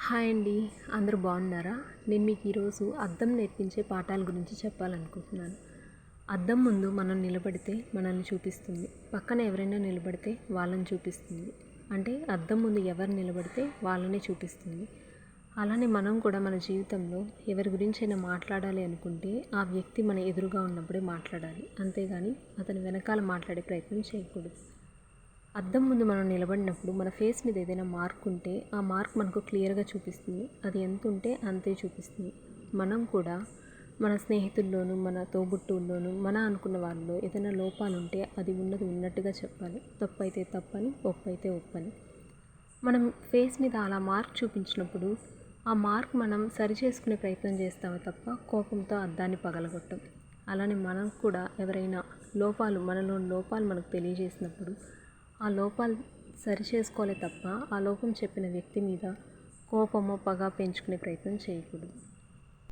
Hi అండి, అందరూ బాగున్నారా? నేను మీకు ఈరోజు అద్దం నేర్పించే పాఠాల గురించి చెప్పాలనుకుంటున్నాను. అద్దం ముందు మనం నిలబడితే మనల్ని చూపిస్తుంది, పక్కన ఎవరైనా నిలబడితే వాళ్ళని చూపిస్తుంది. అంటే అద్దం ముందు ఎవరు నిలబడితే వాళ్ళనే చూపిస్తుంది. అలానే మనం కూడా మన జీవితంలో ఎవరి గురించైనా మాట్లాడాలి అనుకుంటే ఆ వ్యక్తి మన ఎదురుగా ఉన్నప్పుడే మాట్లాడాలి, అంతేగాని అతని వెనకాల మాట్లాడే ప్రయత్నం చేయకూడదు. అద్దం ముందు మనం నిలబడినప్పుడు మన ఫేస్ మీద ఏదైనా మార్క్ ఉంటే ఆ మార్క్ మనకు క్లియర్గా చూపిస్తుంది. అది ఎంత ఉంటే అంతే చూపిస్తుంది. మనం కూడా మన స్నేహితుల్లోనూ మన తోబుట్టువుల్లోనూ మన అనుకున్న వాళ్ళలో ఏదైనా లోపాలు ఉంటే అది ఉన్నది ఉన్నట్టుగా చెప్పాలి. తప్పు అయితే తప్పని, ఒప్పు అయితే ఒప్పని. మనం ఫేస్ మీద అలా మార్క్ చూపించినప్పుడు ఆ మార్క్ మనం సరి చేసుకునే ప్రయత్నం చేస్తామే తప్ప కోపంతో అద్దాన్ని పగలగొట్టం. అలానే మనం కూడా ఎవరైనా మనలో లోపాలు మనకు తెలియజేసినప్పుడు ఆ లోపాలు సరి చేసుకోలే తప్ప ఆ లోపం చెప్పిన వ్యక్తి మీద కోపమో పగ పెంచుకునే ప్రయత్నం చేయకూడదు.